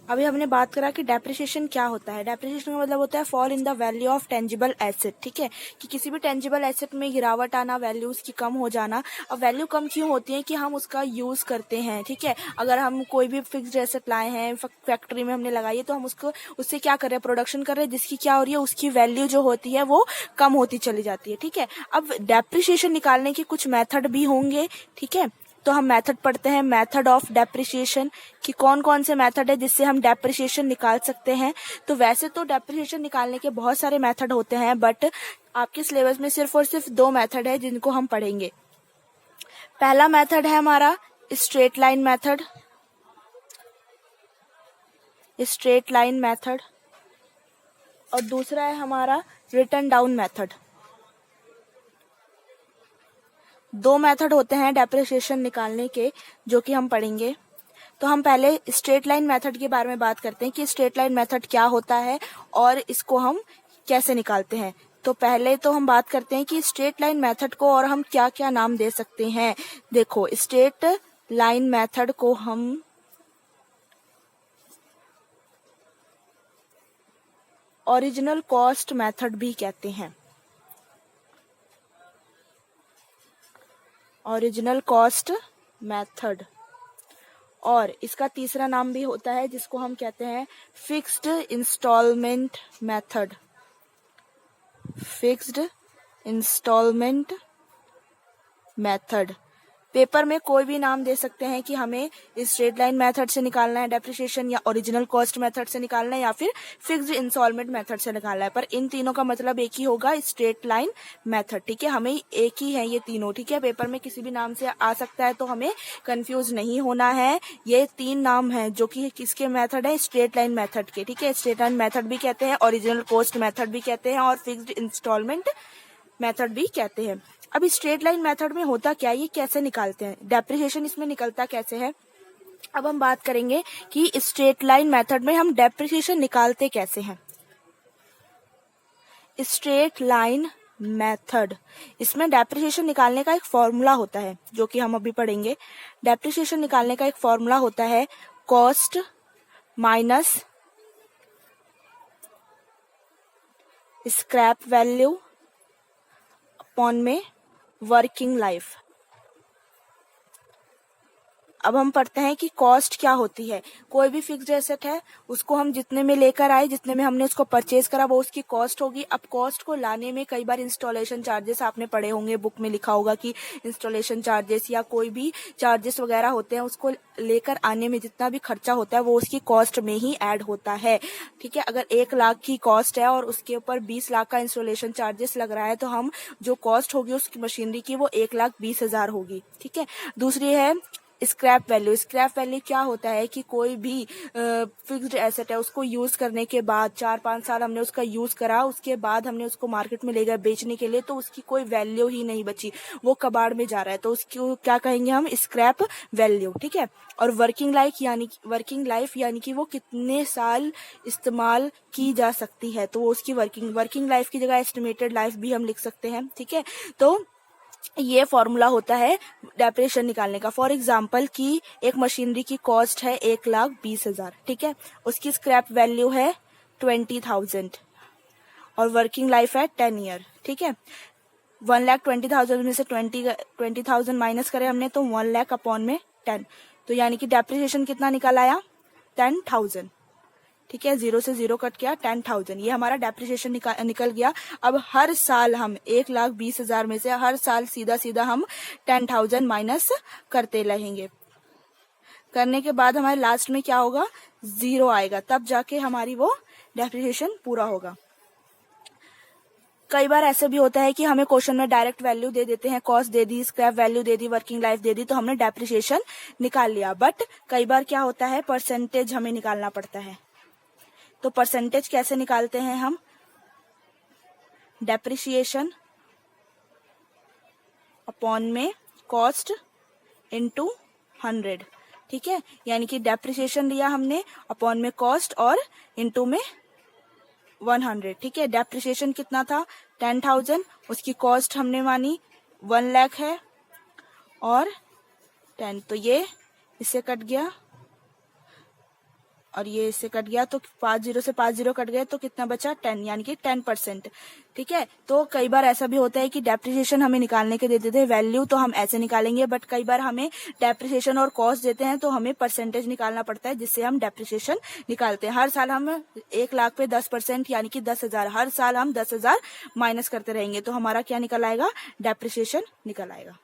अभी हमने बात करा कि डेप्रिसिएशन क्या होता है। डेप्रिसिएशन का मतलब होता है fall in the value of tangible asset. ठीक है, कि किसी भी टेंजिबल एसेट में गिरावट आना, वैल्यू उसकी कम हो जाना। अब वैल्यू कम क्यों होती है? कि हम उसका यूज करते हैं। ठीक है, अगर हम कोई भी फिक्स्ड एसेट लाए हैं, फैक्ट्री में हमने लगाई है, तो हम उसको उससे क्या कर रहे हैं? प्रोडक्शन कर रहे हैं, जिसकी क्या हो रही है? उसकी वैल्यू जो होती है वो कम होती चली जाती है। ठीक है, अब डेप्रिसिएशन निकालने के कुछ मेथड भी होंगे। ठीक है, तो हम मेथड पढ़ते हैं, मेथड ऑफ डेप्रिसिएशन, कि कौन कौन से मेथड है जिससे हम डेप्रिसिएशन निकाल सकते हैं। तो वैसे तो डेप्रिसिएशन निकालने के बहुत सारे मेथड होते हैं, बट आपके सिलेबस में सिर्फ और सिर्फ 2 मेथड है जिनको हम पढ़ेंगे। पहला मेथड है हमारा straight line method, straight line method, और दूसरा है हमारा रिटर्न डाउन मेथड। 2 मेथड होते हैं डेप्रिसिएशन निकालने के, जो कि हम पढ़ेंगे। तो हम पहले स्ट्रेट लाइन मेथड के बारे में बात करते हैं कि स्ट्रेट लाइन मेथड क्या होता है और इसको हम कैसे निकालते हैं। तो पहले तो हम बात करते हैं कि स्ट्रेट लाइन मेथड को और हम क्या क्या नाम दे सकते हैं। देखो, स्ट्रेट लाइन मेथड को हम ओरिजिनल कॉस्ट मेथड भी कहते हैं। ओरिजिनल कॉस्ट मेथड, और इसका तीसरा नाम भी होता है जिसको हम कहते हैं fixed installment method. Fixed installment method. Paper में कोई भी नाम दे सकते हैं कि हमें स्ट्रेट लाइन मेथड से निकालना है डेप्रिसिएशन, या ओरिजिनल कॉस्ट मेथड से निकालना है, या फिर फिक्स्ड इंस्टॉलमेंट मेथड से निकालना है, पर इन तीनों का मतलब एक ही होगा, स्ट्रेट लाइन मेथड। ठीक है, हमें एक ही है ये तीनों। ठीक है, पेपर में किसी भी नाम से आ सकता है, तो हमें कंफ्यूज नहीं होना है। ये 3 नाम है जो कि किसके मेथड है? स्ट्रेट लाइन मेथड के। ठीक है, स्ट्रेट लाइन मेथड भी कहते हैं, ओरिजिनल कॉस्ट मेथड भी कहते हैं, और फिक्स्ड इंस्टॉलमेंट मेथड भी कहते हैं। अब स्ट्रेट लाइन मेथड में होता क्या है, ये कैसे निकालते हैं, डेप्रिसिएशन इसमें निकलता कैसे है, अब हम बात करेंगे कि स्ट्रेट लाइन मेथड में हम डेप्रिसिएशन निकालते कैसे हैं। स्ट्रेट लाइन मेथड, इसमें डेप्रिसिएशन निकालने का एक फॉर्मूला होता है जो कि हम अभी पढ़ेंगे। डेप्रिसिएशन निकालने का एक फॉर्मूला होता है cost minus scrap value upon में वर्किंग लाइफ। अब हम पढ़ते हैं कि कॉस्ट क्या होती है। कोई भी फिक्स्ड एसेट है, उसको हम जितने में लेकर आए, जितने में हमने उसको परचेज करा, वो उसकी कॉस्ट होगी। अब कॉस्ट को लाने में कई बार इंस्टॉलेशन चार्जेस आपने पढ़े होंगे, बुक में लिखा होगा कि इंस्टॉलेशन चार्जेस या कोई भी चार्जेस वगैरह होते हैं, उसको लेकर आने में जितना भी खर्चा होता है वो उसकी कॉस्ट में ही ऐड होता है। ठीक है, अगर 1 लाख की कॉस्ट है और उसके ऊपर 20 लाख का इंस्टॉलेशन चार्जेस लग रहा है, तो हम जो कॉस्ट होगी उसकी मशीनरी की वो 1,20,000 होगी। ठीक है, दूसरी है स्क्रैप वैल्यू। स्क्रैप वैल्यू क्या होता है कि कोई भी फिक्स्ड एसेट है, उसको यूज करने के बाद 4-5 साल हमने उसका यूज करा, उसके बाद हमने उसको मार्केट में ले गए बेचने के लिए, तो उसकी कोई वैल्यू ही नहीं बची, वो कबाड़ में जा रहा है, तो उसको क्या कहेंगे हम? Scrap value. ठीक है, और वर्किंग लाइफ यानी कि वो कितने साल इस्तेमाल की जा सकती है, तो वो उसकी वर्किंग लाइफ की जगह एस्टिमेटेड लाइफ भी हम लिख सकते हैं। ठीक है, तो ये फॉर्मूला होता है डेप्रिसिएशन निकालने का। फॉर एग्जाम्पल कि एक मशीनरी की कॉस्ट है 1,20,000। ठीक है, उसकी स्क्रैप वैल्यू है 20,000 और वर्किंग लाइफ है 10 ईयर। ठीक है, 1,20,000 में से 20,000 माइनस करे हमने, तो 1 लाख अपॉन में 10, तो यानी कि डेप्रिसिएशन कितना निकल आया? 10,000। ठीक है, 0 से 0 कट गया, 10,000, ये हमारा डेप्रिसिएशन निकल गया। अब हर साल हम 1,20,000 में से हर साल सीधा हम 10,000 माइनस करते रहेंगे। करने के बाद हमारे लास्ट में क्या होगा? 0 आएगा, तब जाके हमारी वो डेप्रिसिएशन पूरा होगा। कई बार ऐसे भी होता है कि हमें क्वेश्चन में डायरेक्ट वैल्यू दे देते हैं, कॉस्ट दे दी, स्क्रैप वैल्यू दे दी, वर्किंग लाइफ दे दी, तो हमने डेप्रिसिएशन निकाल लिया। बट कई बार क्या होता है, परसेंटेज हमें निकालना पड़ता है। तो परसेंटेज कैसे निकालते हैं हम? डेप्रिसिएशन अपॉन में कॉस्ट इनटू 100। ठीक है, यानी कि डेप्रिसिएशन लिया हमने अपॉन में कॉस्ट और इनटू में 100। ठीक है, डेप्रिसिएशन कितना था? 10,000, उसकी कॉस्ट हमने मानी 1 लाख है और 10, तो ये इससे कट गया और ये इससे कट गया तो 5 जीरो से 5 जीरो कट गए तो कितना बचा 10, यानी कि 10%। ठीक है, तो कई बार ऐसा भी होता है कि डेप्रिसिएशन हमें निकालने के देते थे वैल्यू, तो हम ऐसे निकालेंगे, बट कई बार हमें डेप्रिसिएशन और कॉस्ट देते हैं तो हमें परसेंटेज निकालना पड़ता है जिससे हम डेप्रिसिएशन निकालते हैं। हर साल हम 1 लाख पे 10% यानी कि 10,000, हर साल हम 10,000 माइनस करते रहेंगे तो हमारा क्या निकल आएगा, डेप्रिसिएशन निकल आएगा।